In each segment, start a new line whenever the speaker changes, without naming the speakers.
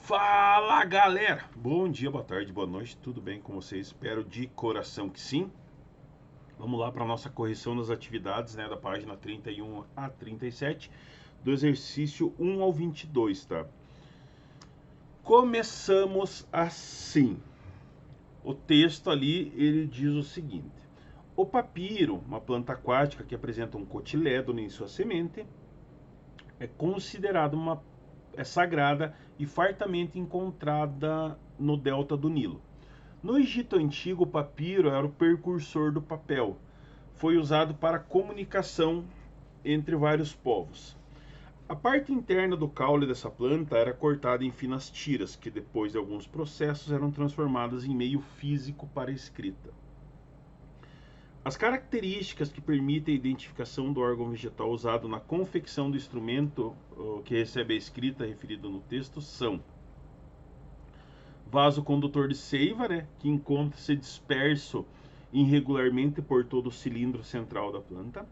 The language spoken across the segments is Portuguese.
Fala galera! Bom dia, boa tarde, boa noite, tudo bem com vocês? Espero de coração que sim. Vamos lá para a nossa correção das atividades, né, da página 31 a 37, do exercício 1 ao 22, tá? Começamos assim. O texto ali, ele diz o seguinte: o papiro, uma planta aquática que apresenta um cotilédone em sua semente, é considerado é sagrada e fartamente encontrada no delta do Nilo. No Egito Antigo, o papiro era o precursor do papel. Foi usado para comunicação entre vários povos. A parte interna do caule dessa planta era cortada em finas tiras, que depois de alguns processos eram transformadas em meio físico para a escrita. As características que permitem a identificação do órgão vegetal usado na confecção do instrumento que recebe a escrita referida no texto são: vaso condutor de seiva, né, que encontra-se disperso irregularmente por todo o cilindro central da planta.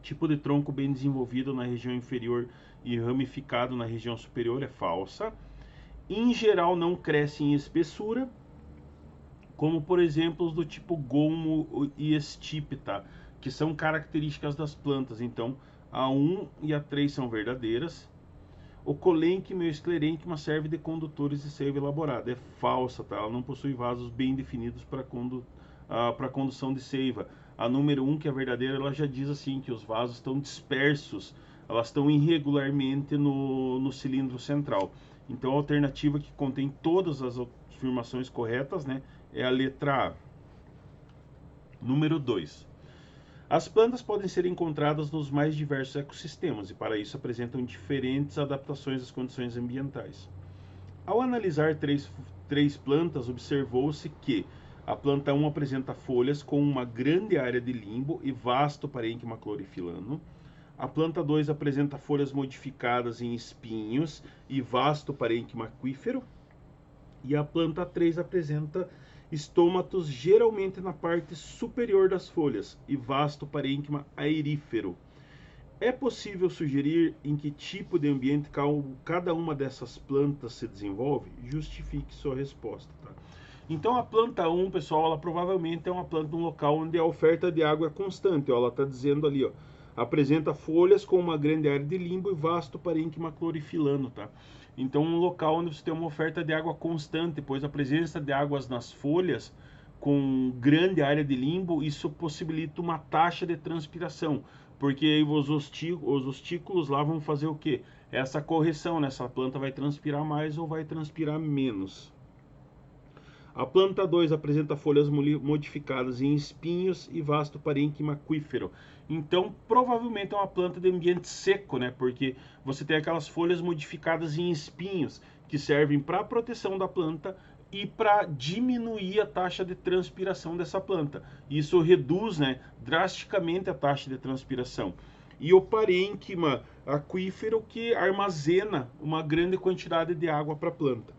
Tipo de tronco bem desenvolvido na região inferior e ramificado na região superior é falsa. Em geral não cresce em espessura, como por exemplo os do tipo gomo e estípita, que são características das plantas. Então a 1 e a 3 são verdadeiras. O colênquima e o esclerênquima serve de condutores de seiva elaborada. É falsa, tá? Ela não possui vasos bem definidos para condução de seiva. A número 1, que é verdadeira, ela já diz assim que os vasos estão dispersos, elas estão irregularmente no cilindro central. Então a alternativa que contém todas as afirmações corretas, né, é a letra A. Número 2. As plantas podem ser encontradas nos mais diversos ecossistemas e, para isso, apresentam diferentes adaptações às condições ambientais. Ao analisar três plantas, observou-se que a planta 1 apresenta folhas com uma grande área de limbo e vasto parênquima clorofilano. A planta 2 apresenta folhas modificadas em espinhos e vasto parênquima aquífero. E a planta 3 apresenta estômatos geralmente na parte superior das folhas e vasto parênquima aerífero. É possível sugerir em que tipo de ambiente cada uma dessas plantas se desenvolve? Justifique sua resposta. Tá? Então a planta 1, pessoal, ela provavelmente é uma planta num local onde a oferta de água é constante. Ó, ela está dizendo ali, ó, apresenta folhas com uma grande área de limbo e vasto parênquima clorofilano. Tá? Então um local onde você tem uma oferta de água constante, pois a presença de águas nas folhas com grande área de limbo, isso possibilita uma taxa de transpiração, porque aí os ostículos lá vão fazer o quê? Essa correção, né? Essa planta vai transpirar mais ou vai transpirar menos. A planta 2 apresenta folhas modificadas em espinhos e vasto parênquima aquífero. Então, provavelmente é uma planta de ambiente seco, né? Porque você tem aquelas folhas modificadas em espinhos que servem para a proteção da planta e para diminuir a taxa de transpiração dessa planta. Isso reduz, né, drasticamente a taxa de transpiração. E o parênquima aquífero que armazena uma grande quantidade de água para a planta.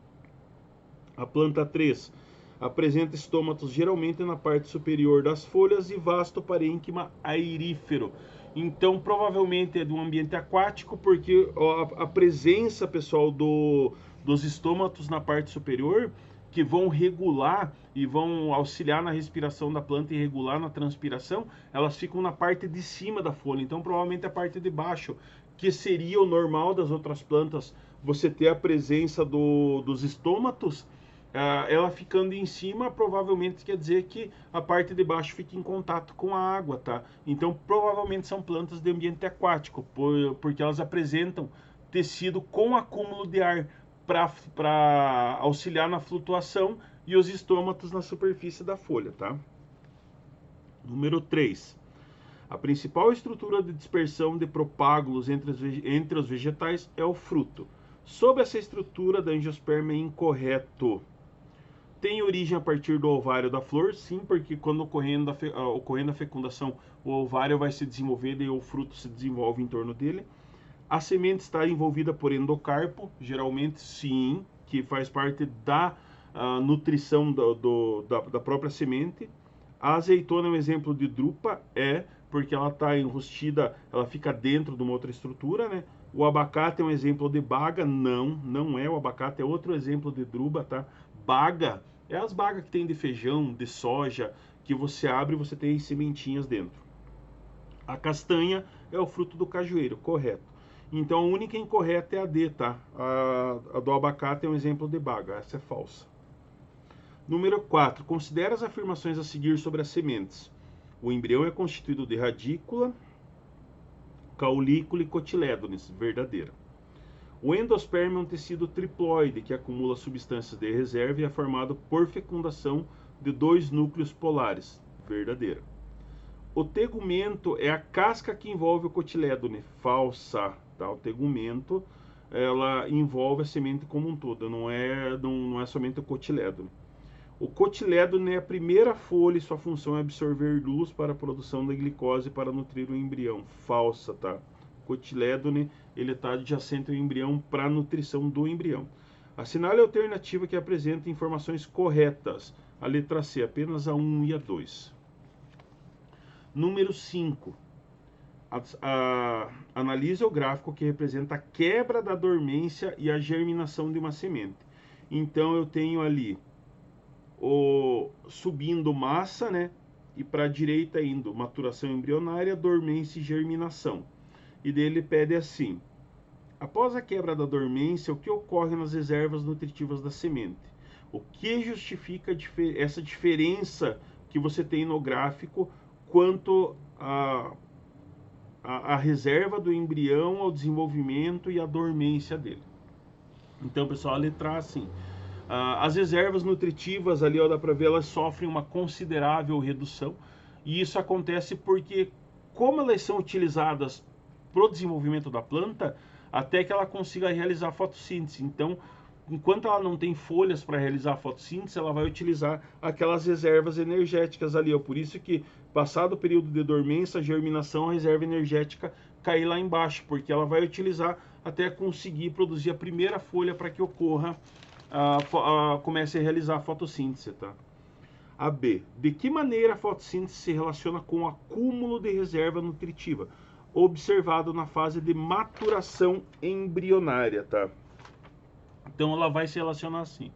A planta 3 apresenta estômatos geralmente na parte superior das folhas e vasto parênquima aerífero. Então, provavelmente é de um ambiente aquático, porque a presença, pessoal, dos estômatos na parte superior, que vão regular e vão auxiliar na respiração da planta e regular na transpiração, elas ficam na parte de cima da folha. Então, provavelmente a parte de baixo, que seria o normal das outras plantas, você ter a presença dos estômatos, ela ficando em cima, provavelmente quer dizer que a parte de baixo fica em contato com a água, tá? Então, provavelmente são plantas de ambiente aquático, porque elas apresentam tecido com acúmulo de ar para auxiliar na flutuação e os estômatos na superfície da folha, tá? Número 3. A principal estrutura de dispersão de propágulos entre os vegetais é o fruto. Sob essa estrutura, da angiosperma é incorreto. Tem origem a partir do ovário da flor? Sim, porque quando ocorrendo a fecundação, o ovário vai se desenvolver e o fruto se desenvolve em torno dele. A semente está envolvida por endocarpo? Geralmente sim, que faz parte da nutrição da própria semente. A azeitona é um exemplo de drupa? É, porque ela está enrustida, ela fica dentro de uma outra estrutura, né? O abacate é um exemplo de baga? Não, não é o abacate, é outro exemplo de druba, tá? Baga é as bagas que tem de feijão, de soja, que você abre e você tem sementinhas dentro. A castanha é o fruto do cajueiro, correto. Então a única incorreta é a D, tá? A do abacate é um exemplo de baga, essa é falsa. Número 4. Considere as afirmações a seguir sobre as sementes. O embrião é constituído de radícula, caulícula e cotilédones, verdadeira. O endosperma é um tecido triploide que acumula substâncias de reserva e é formado por fecundação de 2 núcleos polares, verdadeira. O tegumento é a casca que envolve o cotilédone, falsa. Tá? O tegumento ela envolve a semente como um todo, não é somente o cotilédone. O cotilédone é a primeira folha e sua função é absorver luz para a produção da glicose para nutrir o embrião. Falsa, tá? O cotilédone ele está adjacente ao embrião para a nutrição do embrião. Assinale a alternativa que apresenta informações corretas. A letra C, apenas a 1 e a 2. Número 5. Analise o gráfico que representa a quebra da dormência e a germinação de uma semente. Então eu tenho ali subindo massa, né? E para a direita indo maturação embrionária, dormência e germinação. E dele pede assim: após a quebra da dormência, o que ocorre nas reservas nutritivas da semente? O que justifica essa diferença que você tem no gráfico quanto a reserva do embrião, ao desenvolvimento e a dormência dele? Então, pessoal, a letra A, assim, as reservas nutritivas ali, ó, dá para ver, elas sofrem uma considerável redução, e isso acontece porque, como elas são utilizadas para o desenvolvimento da planta, até que ela consiga realizar a fotossíntese. Então, enquanto ela não tem folhas para realizar a fotossíntese, ela vai utilizar aquelas reservas energéticas ali, ó. Por isso que, passado o período de dormência, a germinação, a reserva energética cai lá embaixo, porque ela vai utilizar até conseguir produzir a primeira folha para que ocorra comece a realizar a fotossíntese, tá? A B. De que maneira a fotossíntese se relaciona com o acúmulo de reserva nutritiva observado na fase de maturação embrionária, tá? Então ela vai se relacionar assim.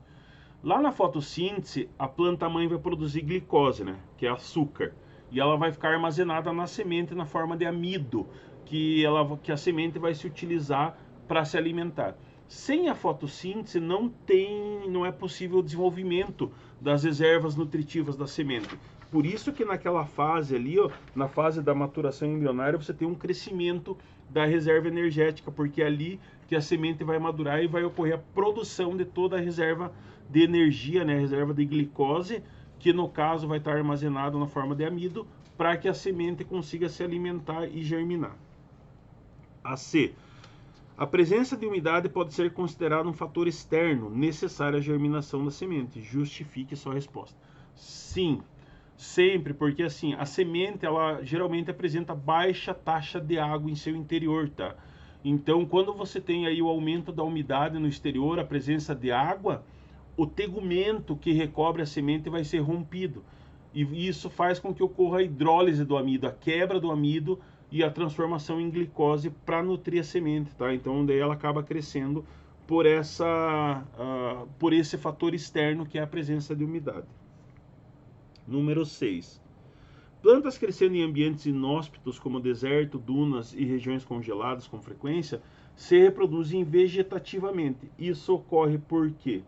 Lá na fotossíntese, a planta mãe vai produzir glicose, né, que é açúcar, e ela vai ficar armazenada na semente na forma de amido, que a semente vai se utilizar para se alimentar. Sem a fotossíntese não é possível o desenvolvimento das reservas nutritivas da semente. Por isso que naquela fase ali, ó, na fase da maturação embrionária, você tem um crescimento da reserva energética, porque é ali que a semente vai madurar e vai ocorrer a produção de toda a reserva de energia, né, a reserva de glicose, que no caso vai estar armazenado na forma de amido, para que a semente consiga se alimentar e germinar. A C. A presença de umidade pode ser considerada um fator externo necessário à germinação da semente. Justifique sua resposta. Sim, sempre, porque assim, a semente ela geralmente apresenta baixa taxa de água em seu interior, tá? Então, quando você tem aí o aumento da umidade no exterior, a presença de água, o tegumento que recobre a semente vai ser rompido. E isso faz com que ocorra a hidrólise do amido, a quebra do amido e a transformação em glicose para nutrir a semente, tá? Então daí ela acaba crescendo por esse fator externo que é a presença de umidade. Número 6. Plantas crescendo em ambientes inóspitos como deserto, dunas e regiões congeladas com frequência se reproduzem vegetativamente. Isso ocorre por quê?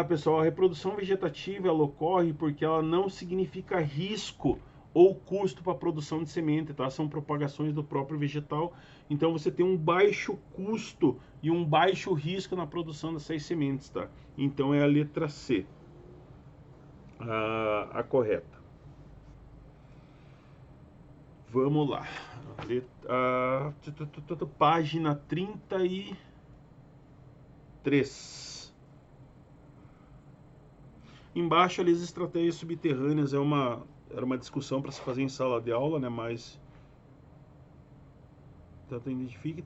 Pessoal, a reprodução vegetativa ela ocorre porque ela não significa risco ou custo para a produção de semente, tá? São propagações do próprio vegetal, então você tem um baixo custo e um baixo risco na produção dessas sementes, tá? Então é a letra C, a correta. Vamos lá, página 33. Embaixo ali as estratégias subterrâneas era uma discussão para se fazer em sala de aula, né? Mas identifique,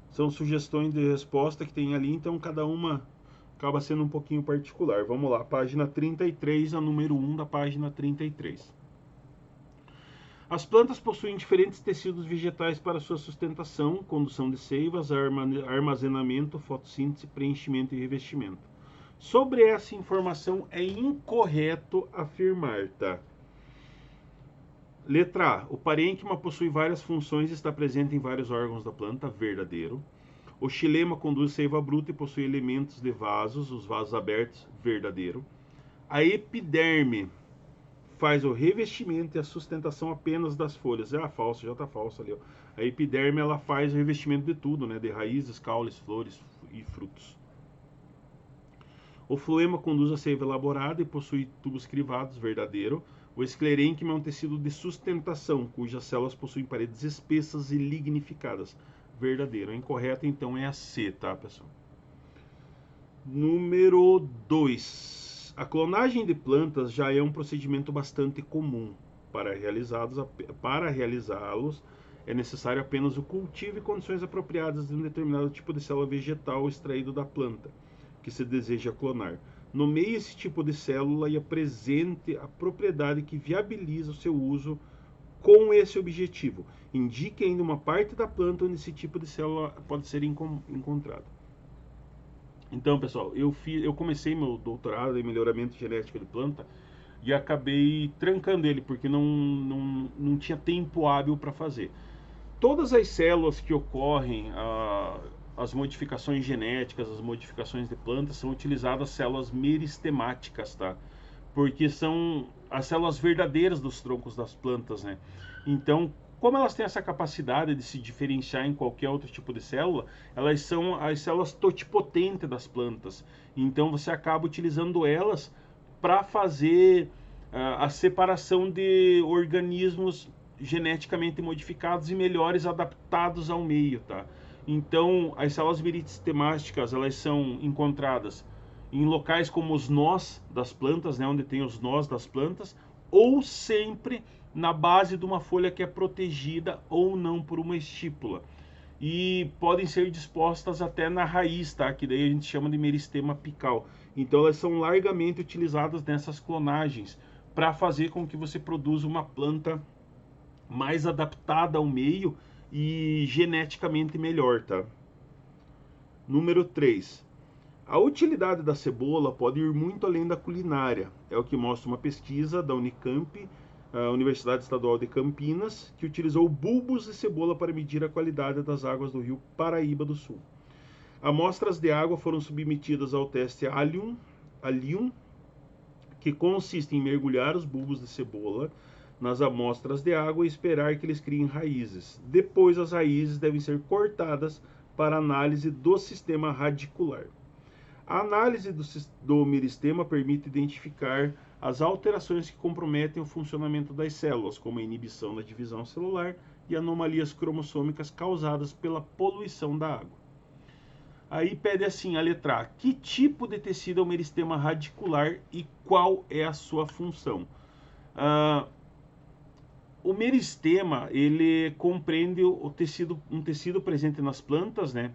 são sugestões de resposta que tem ali, então cada uma acaba sendo um pouquinho particular. Vamos lá, página 33, a número 1 da página 33. As plantas possuem diferentes tecidos vegetais para sua sustentação, condução de seivas, armazenamento, fotossíntese, preenchimento e revestimento. Sobre essa informação é incorreto afirmar, tá? Letra A. O parênquima possui várias funções e está presente em vários órgãos da planta, verdadeiro. O xilema conduz seiva bruta e possui elementos de vasos, os vasos abertos, verdadeiro. A epiderme faz o revestimento e a sustentação apenas das folhas. Falso, já está falso ali. Ó. A epiderme ela faz o revestimento de tudo, né? De raízes, caules, flores e frutos. O floema conduz a seiva elaborada e possui tubos crivados, verdadeiro. O esclerênquima é um tecido de sustentação, cujas células possuem paredes espessas e lignificadas, verdadeiro. A incorreta, então, é a C, tá, pessoal? Número 2. A clonagem de plantas já é um procedimento bastante comum. Para realizá-los, é necessário apenas o cultivo e condições apropriadas de um determinado tipo de célula vegetal extraído da planta que se deseja clonar. Nomeie esse tipo de célula e apresente a propriedade que viabiliza o seu uso com esse objetivo. Indique ainda uma parte da planta onde esse tipo de célula pode ser encontrado. Então, pessoal, eu comecei meu doutorado em melhoramento genético de planta e acabei trancando ele, porque não tinha tempo hábil para fazer. Todas as células que ocorrem, as modificações genéticas, as modificações de plantas, são utilizadas células meristemáticas, tá? Porque são as células verdadeiras dos troncos das plantas, né? Então, como elas têm essa capacidade de se diferenciar em qualquer outro tipo de célula, elas são as células totipotentes das plantas. Então você acaba utilizando elas para fazer a separação de organismos geneticamente modificados e melhores adaptados ao meio, tá? Então as células meristemáticas, elas são encontradas em locais como os nós das plantas, né, onde tem os nós das plantas, ou sempre na base de uma folha que é protegida ou não por uma estípula. E podem ser dispostas até na raiz, tá? Que daí a gente chama de meristema apical. Então elas são largamente utilizadas nessas clonagens para fazer com que você produza uma planta mais adaptada ao meio e geneticamente melhor, tá? Número 3. A utilidade da cebola pode ir muito além da culinária. É o que mostra uma pesquisa da Unicamp, a Universidade Estadual de Campinas, que utilizou bulbos de cebola para medir a qualidade das águas do rio Paraíba do Sul. Amostras de água foram submetidas ao teste Allium, que consiste em mergulhar os bulbos de cebola nas amostras de água e esperar que eles criem raízes. Depois, as raízes devem ser cortadas para análise do sistema radicular. A análise do meristema permite identificar as alterações que comprometem o funcionamento das células, como a inibição da divisão celular e anomalias cromossômicas causadas pela poluição da água. Aí pede assim a letra A: que tipo de tecido é o meristema radicular e qual é a sua função? O meristema, ele compreende um tecido presente nas plantas, né?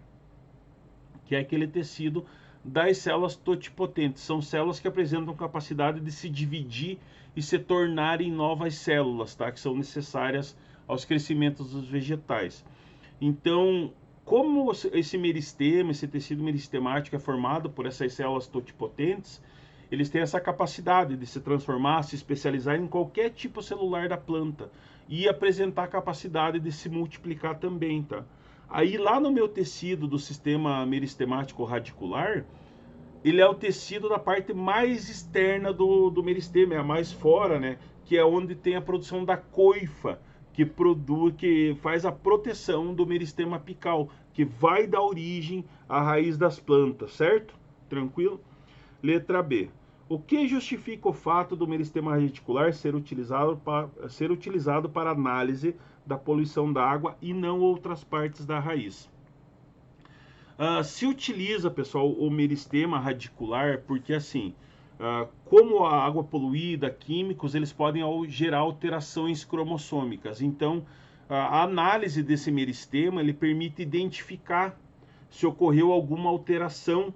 Que é aquele tecido das células totipotentes. São células que apresentam capacidade de se dividir e se tornarem novas células, tá? Que são necessárias aos crescimentos dos vegetais. Então, como esse meristema, esse tecido meristemático é formado por essas células totipotentes, eles têm essa capacidade de se transformar, se especializar em qualquer tipo celular da planta e apresentar capacidade de se multiplicar também, tá? Aí lá no meu tecido do sistema meristemático radicular, ele é o tecido da parte mais externa do meristema, é a mais fora, né? Que é onde tem a produção da coifa, que faz a proteção do meristema apical, que vai dar origem à raiz das plantas, certo? Tranquilo? Letra B. O que justifica o fato do meristema radicular ser utilizado para análise da poluição da água e não outras partes da raiz? Se utiliza, pessoal, o meristema radicular porque, assim, como a água poluída, químicos, eles podem gerar alterações cromossômicas. Então, a análise desse meristema, ele permite identificar se ocorreu alguma alteração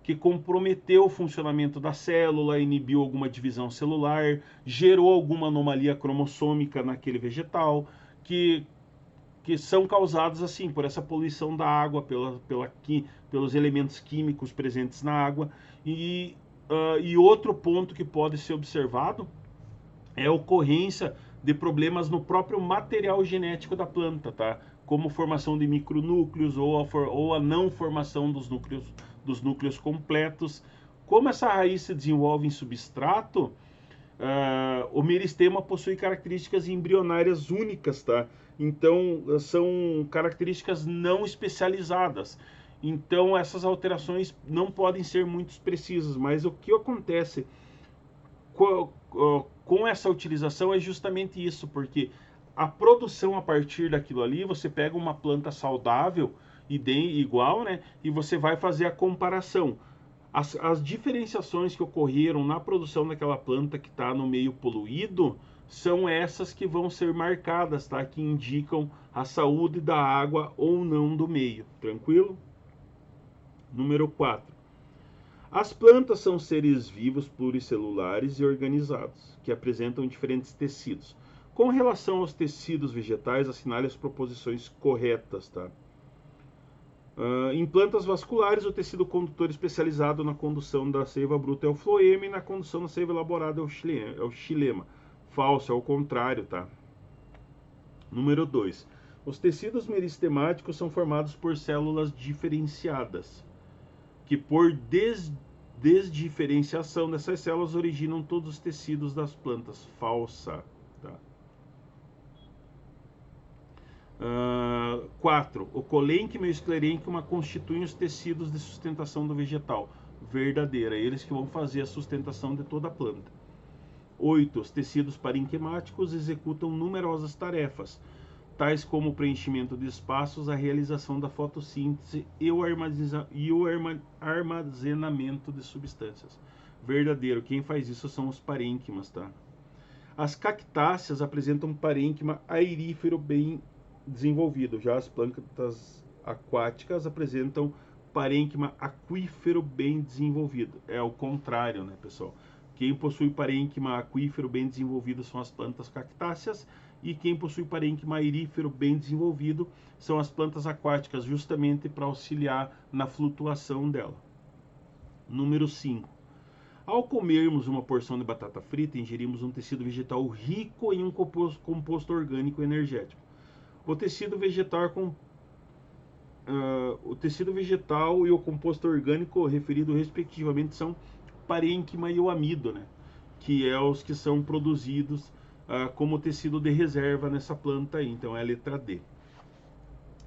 que comprometeu o funcionamento da célula, inibiu alguma divisão celular, gerou alguma anomalia cromossômica naquele vegetal, que são causados assim por essa poluição da água, pelos elementos químicos presentes na água. E outro ponto que pode ser observado é a ocorrência de problemas no próprio material genético da planta, tá? Como formação de micronúcleos ou a não formação dos núcleos completos. Como essa raiz se desenvolve em substrato, o meristema possui características embrionárias únicas, tá? Então, são características não especializadas. Então, essas alterações não podem ser muito precisas, mas o que acontece com essa utilização é justamente isso, porque a produção a partir daquilo ali, você pega uma planta saudável igual, né? E você vai fazer a comparação. As diferenciações que ocorreram na produção daquela planta que está no meio poluído são essas que vão ser marcadas, tá? Que indicam a saúde da água ou não do meio. Tranquilo? Número 4. As plantas são seres vivos pluricelulares e organizados, que apresentam diferentes tecidos. Com relação aos tecidos vegetais, assinale as proposições corretas, tá? Em plantas vasculares, o tecido condutor especializado na condução da seiva bruta é o floema e na condução da seiva elaborada é o xilema. Falso, é o contrário, tá? Número 2. Os tecidos meristemáticos são formados por células diferenciadas, que por desdiferenciação dessas células originam todos os tecidos das plantas. Falsa, tá? 4. O colênquima e o esclerênquima constituem os tecidos de sustentação do vegetal. Verdadeira, eles que vão fazer a sustentação de toda a planta. 8. Os tecidos parenquimáticos executam numerosas tarefas, tais como o preenchimento de espaços, a realização da fotossíntese e o armazenamento de substâncias. Verdadeiro, quem faz isso são os parênquimas, tá? As cactáceas apresentam parênquima aerífero bem desenvolvido, já as plantas aquáticas apresentam parênquima aquífero bem desenvolvido. É o contrário, né, pessoal? Quem possui parênquima aquífero bem desenvolvido são as plantas cactáceas, e quem possui parênquima aerífero bem desenvolvido são as plantas aquáticas, justamente para auxiliar na flutuação dela. Número 5. Ao comermos uma porção de batata frita, ingerimos um tecido vegetal rico em um composto orgânico energético. O tecido vegetal e o composto orgânico referido respectivamente são parênquima e o amido, né? Que é os que são produzidos como tecido de reserva nessa planta aí. Então é a letra D.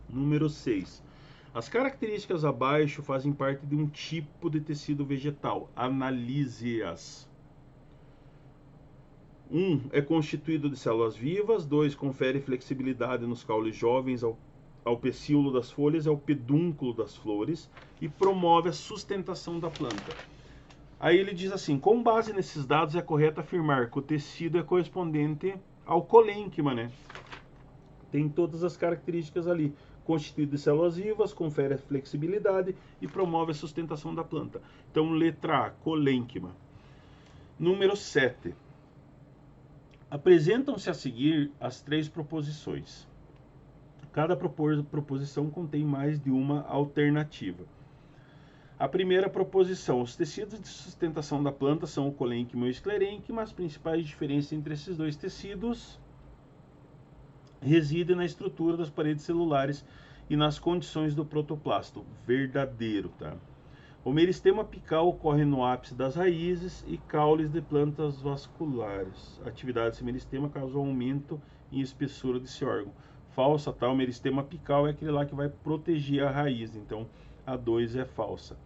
Número 6. As características abaixo fazem parte de um tipo de tecido vegetal. Analise-as. 1. É constituído de células vivas. 2. Confere flexibilidade nos caules jovens ao pecíolo das folhas e ao pedúnculo das flores e promove a sustentação da planta. Aí ele diz assim: com base nesses dados é correto afirmar que o tecido é correspondente ao colênquima, né? Tem todas as características ali. Constituído de células vivas, confere a flexibilidade e promove a sustentação da planta. Então, letra A, colênquima. Número 7. Apresentam-se a seguir as 3 proposições. Cada proposição contém mais de uma alternativa. A primeira proposição: os tecidos de sustentação da planta são o colênquima e o esclerênquima. As principais diferenças entre esses dois tecidos residem na estrutura das paredes celulares e nas condições do protoplasto. Verdadeiro, tá? O meristema apical ocorre no ápice das raízes e caules de plantas vasculares. A atividade desse meristema causa um aumento em espessura desse órgão. Falsa, tá? O meristema apical é aquele lá que vai proteger a raiz, então a 2 é falsa.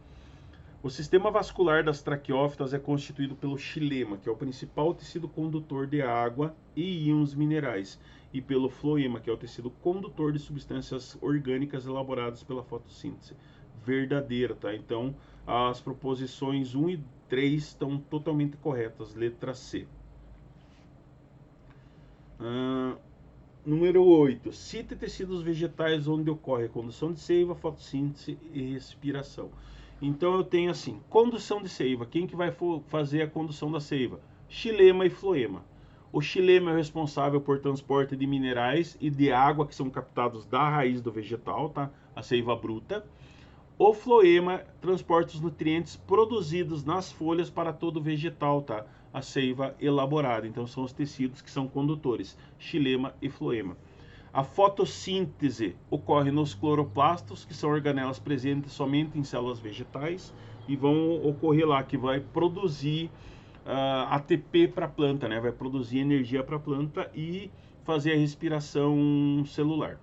O sistema vascular das traqueófitas é constituído pelo xilema, que é o principal tecido condutor de água e íons minerais, e pelo floema, que é o tecido condutor de substâncias orgânicas elaboradas pela fotossíntese. Verdadeira, tá? Então, as proposições 1 e 3 estão totalmente corretas. Letra C. Número 8. Cite tecidos vegetais onde ocorre a condução de seiva, fotossíntese e respiração. Então eu tenho assim, condução de seiva. Quem que vai fazer a condução da seiva? Xilema e floema. O xilema é o responsável por transporte de minerais e de água que são captados da raiz do vegetal, tá? A seiva bruta. O floema transporta os nutrientes produzidos nas folhas para todo o vegetal, tá? A seiva elaborada. Então são os tecidos que são condutores, xilema e floema. A fotossíntese ocorre nos cloroplastos, que são organelas presentes somente em células vegetais, e vão ocorrer lá, que vai produzir ATP para a planta, né? Vai produzir energia para a planta e fazer a respiração celular.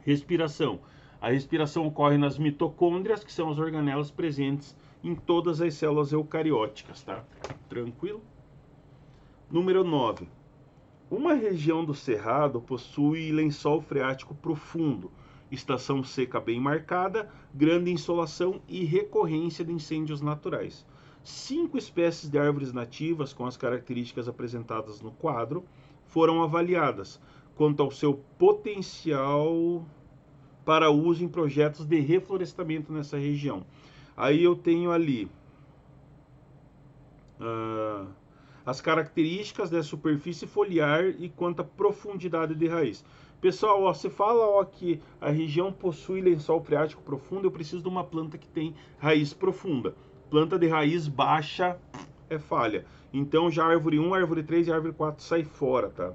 Respiração. A respiração ocorre nas mitocôndrias, que são as organelas presentes em todas as células eucarióticas, tá? Tranquilo? Número 9. Uma região do cerrado possui lençol freático profundo, estação seca bem marcada, grande insolação e recorrência de incêndios naturais. 5 espécies de árvores nativas com as características apresentadas no quadro foram avaliadas quanto ao seu potencial para uso em projetos de reflorestamento nessa região. Aí eu tenho ali as características da superfície foliar e quanto à profundidade de raiz. Pessoal, ó, se fala ó, que a região possui lençol freático profundo, eu preciso de uma planta que tem raiz profunda. Planta de raiz baixa é falha. Então já a árvore 1, a árvore 3 e a árvore 4 sai fora, tá?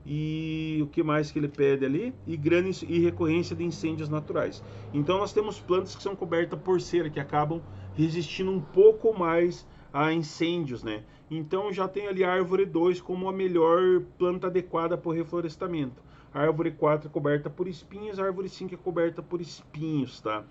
E o que mais que ele pede ali? E recorrência de incêndios naturais. Então nós temos plantas que são cobertas por cera, que acabam resistindo um pouco mais a incêndios, né? Então já tem ali a árvore 2 como a melhor planta adequada para o reflorestamento. A árvore 4 é coberta por espinhos, a árvore 5 é coberta por espinhos, tá?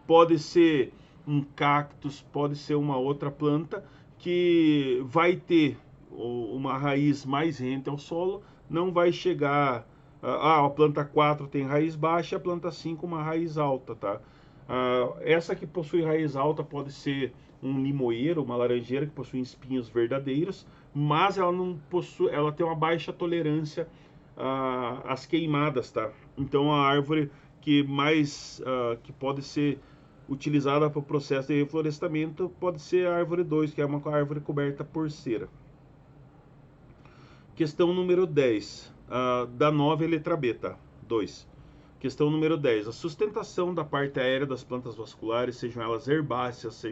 Pode ser um cactus, pode ser uma outra planta que vai ter uma raiz mais rente ao solo, não vai chegar... a planta 4 tem raiz baixa, a planta 5 uma raiz alta, tá? Essa que possui raiz alta pode ser um limoeiro, uma laranjeira que possui espinhos verdadeiros, mas ela não possui, ela tem uma baixa tolerância às queimadas, tá? Então a árvore que mais que pode ser utilizada para o processo de reflorestamento pode ser a árvore 2, que é uma árvore coberta por cera. Questão número 10, da 9 letra B, tá? 2. Questão número 10. A sustentação da parte aérea das plantas vasculares, sejam elas herbáceas,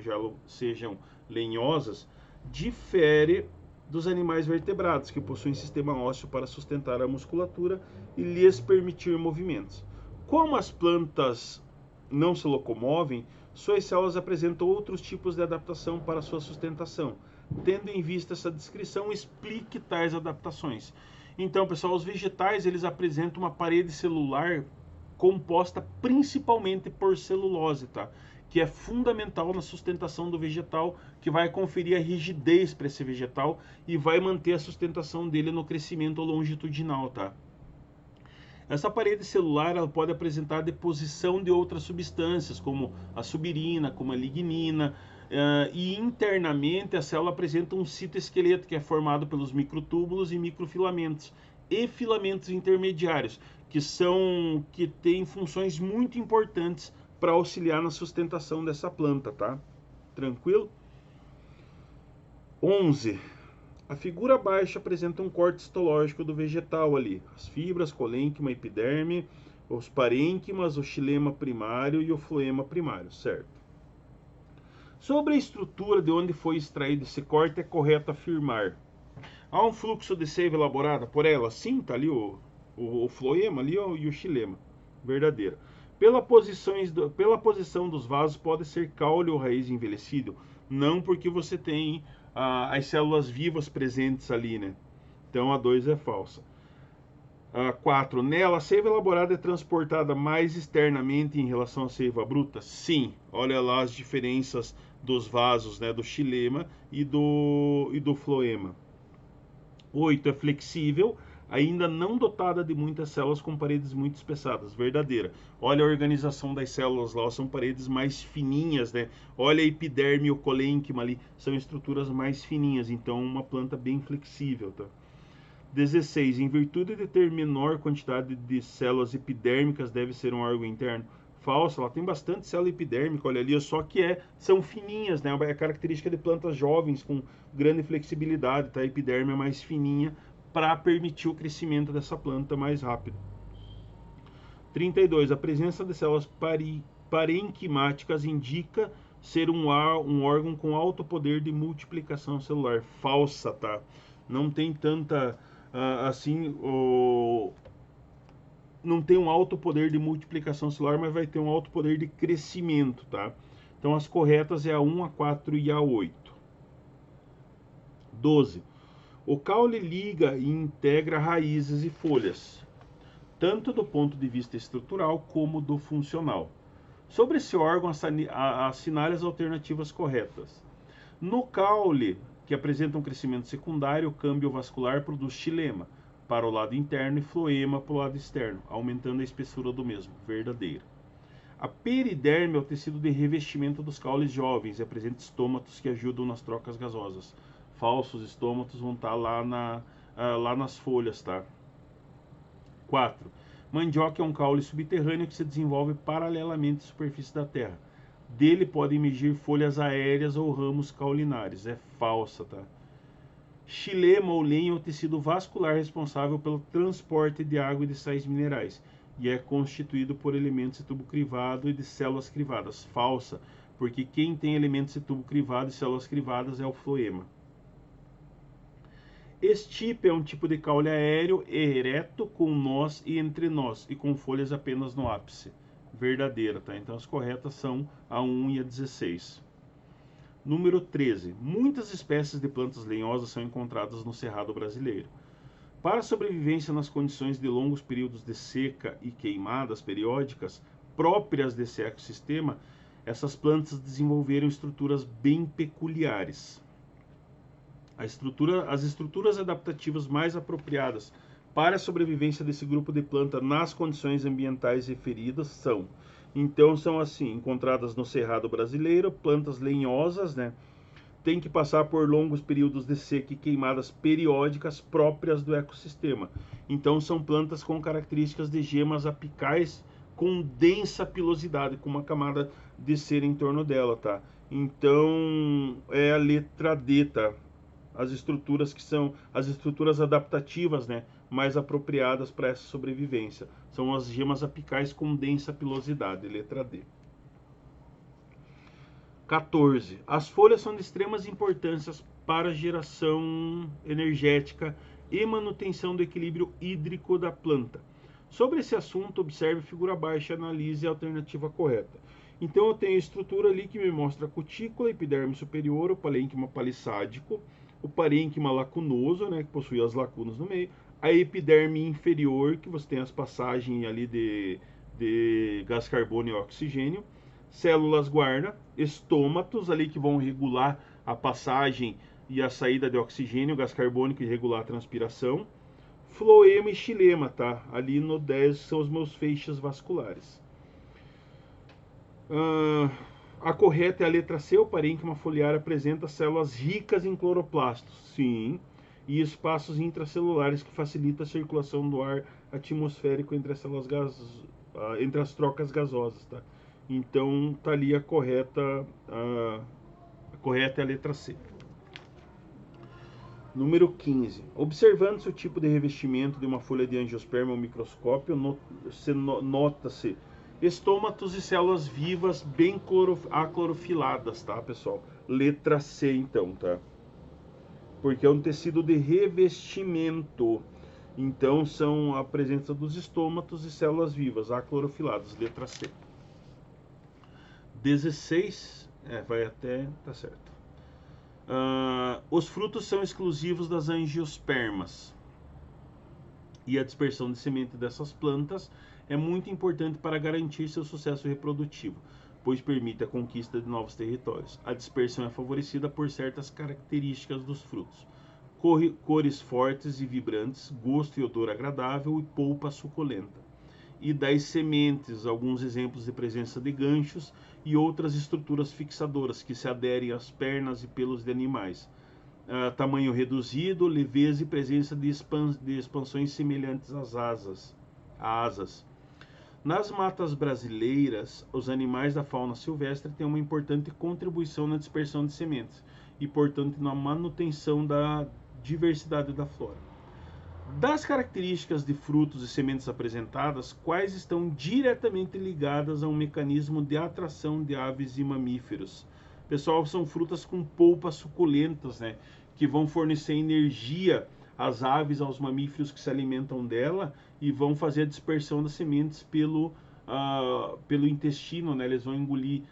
sejam lenhosas, difere dos animais vertebrados, que possuem sistema ósseo para sustentar a musculatura e lhes permitir movimentos. Como as plantas não se locomovem, suas células apresentam outros tipos de adaptação para sua sustentação. Tendo em vista essa descrição, explique tais adaptações. Então, pessoal, os vegetais eles apresentam uma parede celular composta principalmente por celulose, tá? Que é fundamental na sustentação do vegetal, que vai conferir a rigidez para esse vegetal e vai manter a sustentação dele no crescimento longitudinal, tá? Essa parede celular ela pode apresentar deposição de outras substâncias, como a subirina, como a lignina, e internamente a célula apresenta um citoesqueleto que é formado pelos microtúbulos e microfilamentos e filamentos intermediários, que têm funções muito importantes para auxiliar na sustentação dessa planta, tá? Tranquilo? 11. A figura abaixo apresenta um corte histológico do vegetal ali. As fibras, colênquima, epiderme, os parênquimas, o xilema primário e o floema primário, certo? Sobre a estrutura de onde foi extraído esse corte, é correto afirmar: há um fluxo de seiva elaborada por ela? Sim, tá ali o floema ali, e o xilema. Verdadeiro. Pela posição dos vasos, pode ser caule ou raiz envelhecido? Não, porque você tem as células vivas presentes ali, né? Então a 2 é falsa. 4. Nela, a seiva elaborada é transportada mais externamente em relação à seiva bruta? Sim. Olha lá as diferenças dos vasos, né, do xilema e do floema. 8. É flexível, ainda não dotada de muitas células com paredes muito espessadas. Verdadeira. Olha a organização das células lá, são paredes mais fininhas, né? Olha a epiderme e o colênquima ali, são estruturas mais fininhas, então uma planta bem flexível, tá? 16. Em virtude de ter menor quantidade de células epidérmicas, deve ser um órgão interno? falsa, ela tem bastante célula epidérmica, olha ali, só que são fininhas, né? É característica de plantas jovens com grande flexibilidade, tá? A epiderme é mais fininha para permitir o crescimento dessa planta mais rápido. 32. A presença de células parenquimáticas indica ser um órgão com alto poder de multiplicação celular. Falsa, tá? Não tem tanta, assim, não tem um alto poder de multiplicação celular, mas vai ter um alto poder de crescimento, tá? Então as corretas é a 1, a 4 e a 8. 12. O caule liga e integra raízes e folhas, tanto do ponto de vista estrutural como do funcional. Sobre esse órgão, assinale as alternativas corretas. No caule, que apresenta um crescimento secundário, o câmbio vascular produz xilema para o lado interno e floema para o lado externo, aumentando a espessura do mesmo. Verdadeira. A periderme é o tecido de revestimento dos caules jovens e apresenta estômatos que ajudam nas trocas gasosas. Falsos estômatos vão estar lá nas folhas, tá? 4. Mandioca é um caule subterrâneo que se desenvolve paralelamente à superfície da terra. Dele podem emergir folhas aéreas ou ramos caulinares. É falsa, tá? Xilema ou lenho é o tecido vascular responsável pelo transporte de água e de sais minerais e é constituído por elementos de tubo crivado e de células crivadas. Falsa, porque quem tem elementos de tubo crivado e células crivadas é o floema. Estipe é um tipo de caule aéreo ereto com nós e entrenós e com folhas apenas no ápice. Verdadeira, tá? Então as corretas são a 1 e a 16. Número 13. Muitas espécies de plantas lenhosas são encontradas no Cerrado brasileiro. Para a sobrevivência nas condições de longos períodos de seca e queimadas periódicas próprias desse ecossistema, essas plantas desenvolveram estruturas bem peculiares. As estruturas adaptativas mais apropriadas para a sobrevivência desse grupo de planta nas condições ambientais referidas são assim, encontradas no Cerrado brasileiro, plantas lenhosas, né? Tem que passar por longos períodos de seca e queimadas periódicas próprias do ecossistema. Então são plantas com características de gemas apicais com densa pilosidade, com uma camada de cera em torno dela, tá? Então é a letra D, tá? As estruturas que são as estruturas adaptativas, né, mais apropriadas para essa sobrevivência. São as gemas apicais com densa pilosidade, letra D. 14. As folhas são de extremas importâncias para a geração energética e manutenção do equilíbrio hídrico da planta. Sobre esse assunto, observe a figura abaixo e analise a alternativa correta. Então eu tenho a estrutura ali que me mostra a cutícula, epiderme superior, o parênquima palissádico, o parênquima lacunoso, né, que possui as lacunas no meio, a epiderme inferior, que você tem as passagens ali de gás carbônico e oxigênio, células guarda, estômatos ali que vão regular a passagem e a saída de oxigênio, gás carbônico e regular a transpiração, floema e xilema, tá? Ali no 10 são os meus feixes vasculares. A correta é a letra C. O parênquima foliar apresenta células ricas em cloroplastos, sim, e espaços intracelulares que facilitam a circulação do ar atmosférico entre as células entre as trocas gasosas, tá? Então tá ali a correta é a letra C. Número 15. Observando-se o tipo de revestimento de uma folha de angiosperma ao microscópio, nota-se estômatos e células vivas bem aclorofiladas, tá, pessoal? Letra C, então, tá? Porque é um tecido de revestimento. Então, são a presença dos estômatos e células vivas aclorofiladas, letra C. 16, vai até, tá certo. Os frutos são exclusivos das angiospermas. E a dispersão de semente dessas plantas é muito importante para garantir seu sucesso reprodutivo, pois permite a conquista de novos territórios. A dispersão é favorecida por certas características dos frutos: cores fortes e vibrantes, gosto e odor agradável e polpa suculenta. E das sementes, alguns exemplos de presença de ganchos e outras estruturas fixadoras que se aderem às pernas e pelos de animais. Tamanho reduzido, leveza e presença de expansões semelhantes às asas. Nas matas brasileiras, os animais da fauna silvestre têm uma importante contribuição na dispersão de sementes e, portanto, na manutenção da diversidade da flora. Das características de frutos e sementes apresentadas, quais estão diretamente ligadas a um mecanismo de atração de aves e mamíferos? Pessoal, são frutas com polpas suculentas, né, que vão fornecer energia às aves, aos mamíferos que se alimentam dela e vão fazer a dispersão das sementes pelo intestino, né? Eles vão engolir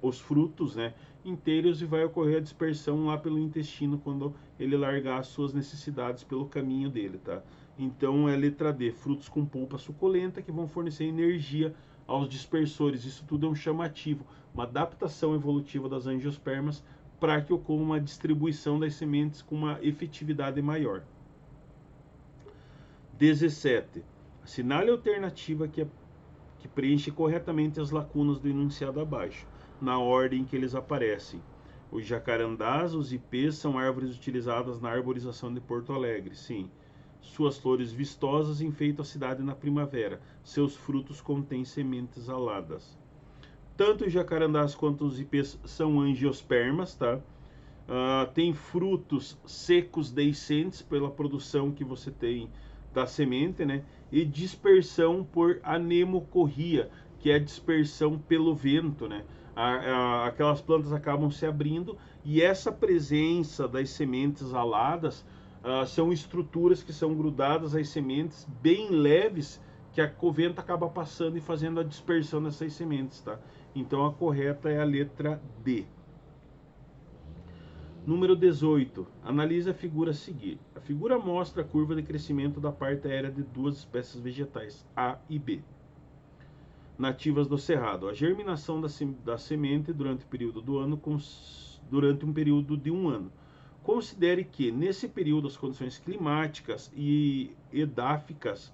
os frutos, né, inteiros, e vai ocorrer a dispersão lá pelo intestino quando ele largar as suas necessidades pelo caminho dele, tá? Então é letra D, frutos com polpa suculenta que vão fornecer energia aos dispersores. Isso tudo é um chamativo, uma adaptação evolutiva das angiospermas para que ocorra uma distribuição das sementes com uma efetividade maior. 17. Assinale a alternativa que preenche corretamente as lacunas do enunciado abaixo, na ordem que eles aparecem. Os jacarandás, os ipês são árvores utilizadas na arborização de Porto Alegre, sim. Suas flores vistosas enfeitam a cidade na primavera. Seus frutos contêm sementes aladas. Tanto os jacarandás quanto os ipês são angiospermas, tá? Tem frutos secos deiscentes pela produção que você tem da semente, né? E dispersão por anemocorria, que é a dispersão pelo vento, né? Aquelas plantas acabam se abrindo e essa presença das sementes aladas são estruturas que são grudadas às sementes, bem leves, que o vento acaba passando e fazendo a dispersão dessas sementes, tá? Então a correta é a letra D. Número 18. Analise a figura a seguir. A figura mostra a curva de crescimento da parte aérea de duas espécies vegetais, A e B, nativas do cerrado. A germinação da semente durante o período do ano, durante um período de um ano. Considere que, nesse período, as condições climáticas e edáficas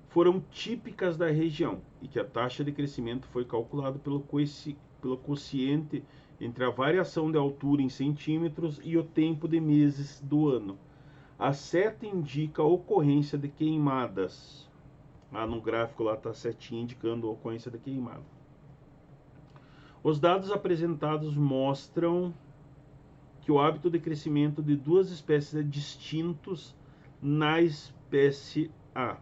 foram típicas da região e que a taxa de crescimento foi calculada pelo quociente entre a variação de altura em centímetros e o tempo de meses do ano. A seta indica a ocorrência de queimadas. No gráfico lá está a setinha indicando a ocorrência de queimada. Os dados apresentados mostram que o hábito de crescimento de duas espécies é distinto na espécie A.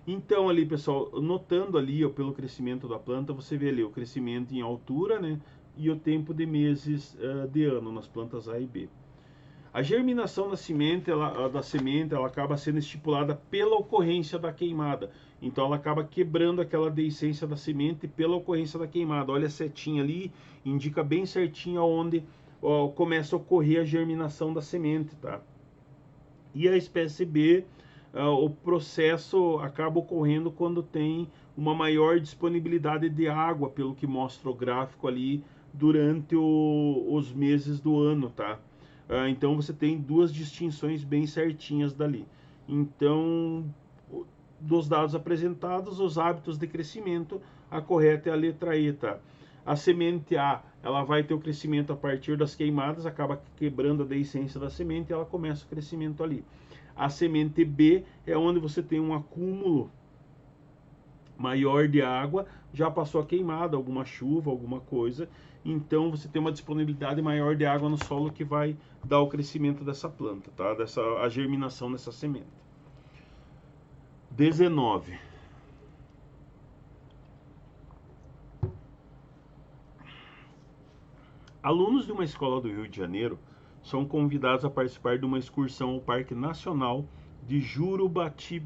Então ali, pessoal, notando ali pelo crescimento da planta, você vê ali o crescimento em altura, né, e o tempo de meses de ano nas plantas A e B. A germinação da semente ela acaba sendo estipulada pela ocorrência da queimada. Então ela acaba quebrando aquela deiscência da semente pela ocorrência da queimada. Olha a setinha ali, indica bem certinho onde começa a ocorrer a germinação da semente, tá? E a espécie B, o processo acaba ocorrendo quando tem uma maior disponibilidade de água, pelo que mostra o gráfico ali, durante os meses do ano, tá? Então você tem duas distinções bem certinhas dali. Então, dos dados apresentados, os hábitos de crescimento, a correta é a letra E, tá? A semente A, ela vai ter o crescimento a partir das queimadas, acaba quebrando a deiscência da semente e ela começa o crescimento ali. A semente B é onde você tem um acúmulo maior de água, já passou a queimada, alguma chuva, alguma coisa, então você tem uma disponibilidade maior de água no solo que vai dar o crescimento dessa planta, tá? A germinação dessa semente. 19. Alunos de uma escola do Rio de Janeiro são convidados a participar de uma excursão ao Parque Nacional de Jurubatiba.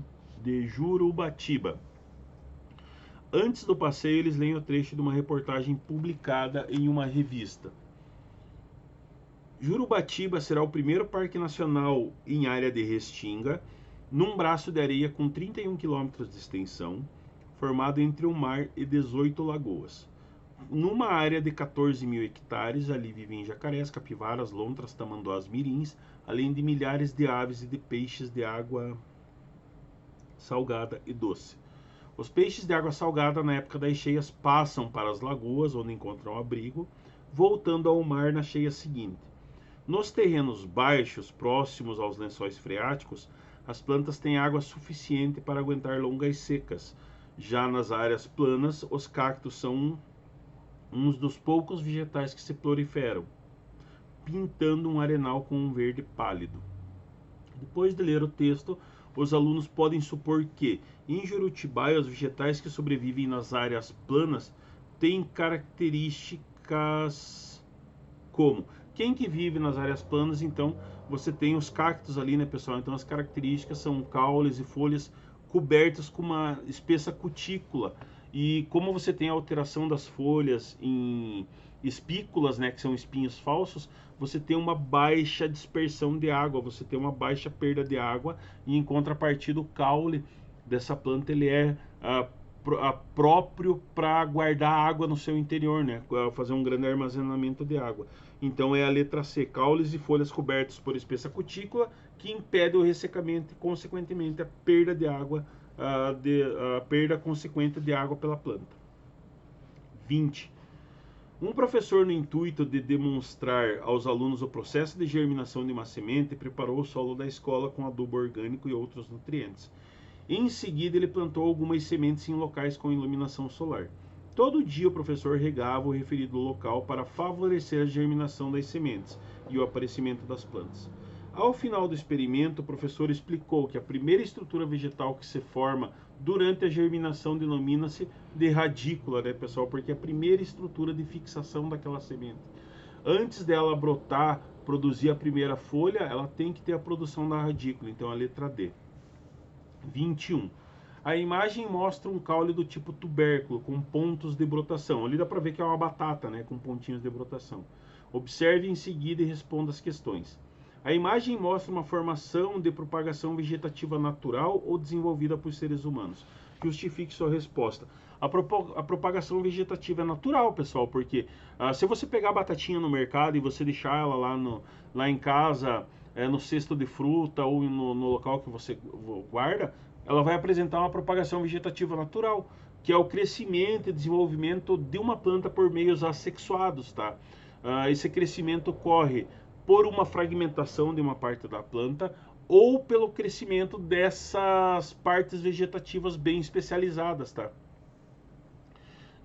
Antes do passeio, eles leem o trecho de uma reportagem publicada em uma revista. Jurubatiba será o primeiro parque nacional em área de restinga, num braço de areia com 31 km de extensão, formado entre um mar e 18 lagoas. Numa área de 14 mil hectares, ali vivem jacarés, capivaras, lontras, tamanduás, mirins, além de milhares de aves e de peixes de água salgada e doce. Os peixes de água salgada, na época das cheias, passam para as lagoas, onde encontram abrigo, voltando ao mar na cheia seguinte. Nos terrenos baixos, próximos aos lençóis freáticos, as plantas têm água suficiente para aguentar longas secas. Já nas áreas planas, os cactos são uns dos poucos vegetais que se proliferam, pintando um arenal com um verde pálido. Depois de ler o texto, os alunos podem supor que, em Jurutibaia, os vegetais que sobrevivem nas áreas planas têm características como... Quem que vive nas áreas planas, então, você tem os cactos ali, né, pessoal? Então, as características são caules e folhas cobertas com uma espessa cutícula. E como você tem a alteração das folhas em espículas, né, que são espinhos falsos, você tem uma baixa dispersão de água, você tem uma baixa perda de água, e em contrapartida o caule dessa planta ele é próprio para guardar água no seu interior, né, fazer um grande armazenamento de água. Então é a letra C, caules e folhas cobertos por espessa cutícula, que impede o ressecamento e consequentemente a perda de água, a perda consequente de água pela planta. 20. Um professor, no intuito de demonstrar aos alunos o processo de germinação de uma semente, preparou o solo da escola com adubo orgânico e outros nutrientes. Em seguida, ele plantou algumas sementes em locais com iluminação solar. Todo dia o professor regava o referido local para favorecer a germinação das sementes e o aparecimento das plantas. Ao final do experimento, o professor explicou que a primeira estrutura vegetal que se forma durante a germinação denomina-se de radícula, né, pessoal? Porque é a primeira estrutura de fixação daquela semente. Antes dela brotar, produzir a primeira folha, ela tem que ter a produção da radícula, então a letra D. 21. A imagem mostra um caule do tipo tubérculo, com pontos de brotação. Ali dá para ver que é uma batata, né, com pontinhos de brotação. Observe em seguida e responda as questões. A imagem mostra uma formação de propagação vegetativa natural ou desenvolvida por seres humanos. Justifique sua resposta. A propagação vegetativa é natural, pessoal, porque se você pegar a batatinha no mercado e você deixar ela lá em casa, no cesto de fruta ou no local que você guarda, ela vai apresentar uma propagação vegetativa natural, que é o crescimento e desenvolvimento de uma planta por meios assexuados, tá? Esse crescimento ocorre por uma fragmentação de uma parte da planta ou pelo crescimento dessas partes vegetativas bem especializadas, tá?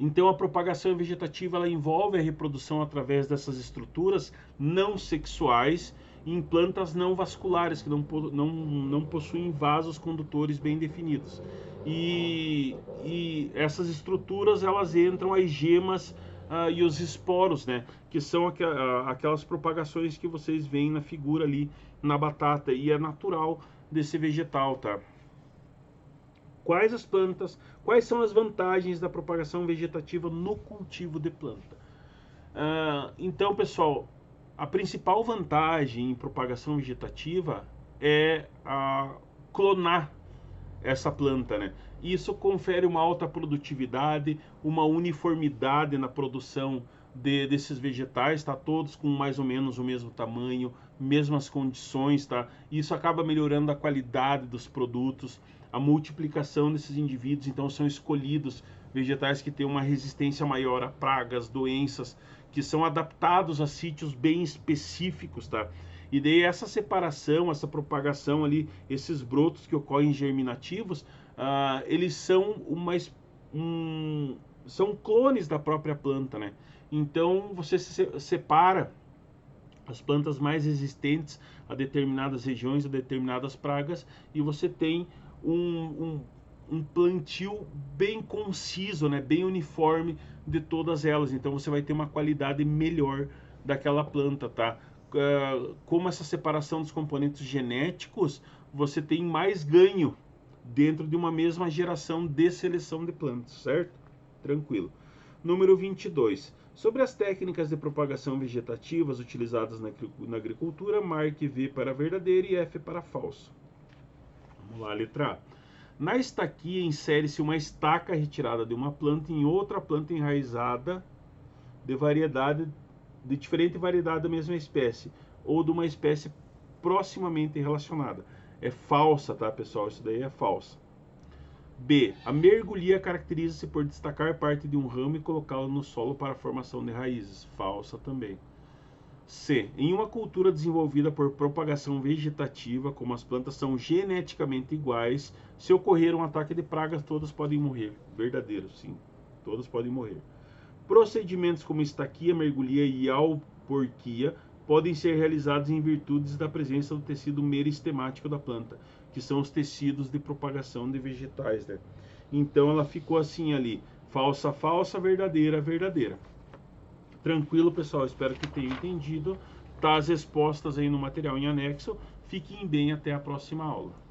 Então a propagação vegetativa ela envolve a reprodução através dessas estruturas não sexuais em plantas não vasculares, que não possuem vasos condutores bem definidos. E essas estruturas elas entram as gemas e os esporos, né, que são aquelas propagações que vocês veem na figura ali na batata, e é natural desse vegetal, tá? Quais são as vantagens da propagação vegetativa no cultivo de planta? Então, pessoal, a principal vantagem em propagação vegetativa é clonar essa planta, né? Isso confere uma alta produtividade, uma uniformidade na produção desses vegetais, tá? Todos com mais ou menos o mesmo tamanho, mesmas condições, tá? Isso acaba melhorando a qualidade dos produtos, a multiplicação desses indivíduos, então são escolhidos vegetais que têm uma resistência maior a pragas, doenças, que são adaptados a sítios bem específicos, tá? E daí essa separação, essa propagação ali, esses brotos que ocorrem germinativos, eles são são clones da própria planta, né? Então você separa as plantas mais resistentes a determinadas regiões, a determinadas pragas, e você tem um plantio bem conciso, né? Bem uniforme de todas elas. Então você vai ter uma qualidade melhor daquela planta, tá? Como essa separação dos componentes genéticos, você tem mais ganho dentro de uma mesma geração de seleção de plantas, certo? Tranquilo. Número 22. Sobre as técnicas de propagação vegetativas utilizadas na agricultura, marque V para verdadeiro e F para falso. Vamos lá, letra A. Na estaquia insere-se uma estaca retirada de uma planta em outra planta enraizada de diferente variedade da mesma espécie, ou de uma espécie proximamente relacionada. É falsa, tá, pessoal? Isso daí é falsa. B. A mergulhia caracteriza-se por destacar parte de um ramo e colocá-lo no solo para a formação de raízes. Falsa também. C. Em uma cultura desenvolvida por propagação vegetativa, como as plantas são geneticamente iguais, se ocorrer um ataque de pragas, todas podem morrer. Verdadeiro, sim. Todas podem morrer. Procedimentos como estaquia, mergulhia e alporquia podem ser realizados em virtude da presença do tecido meristemático da planta, que são os tecidos de propagação de vegetais, né? Então ela ficou assim ali, falsa, falsa, verdadeira, verdadeira. Tranquilo, pessoal, espero que tenham entendido. Tá as respostas aí no material em anexo. Fiquem bem, até a próxima aula.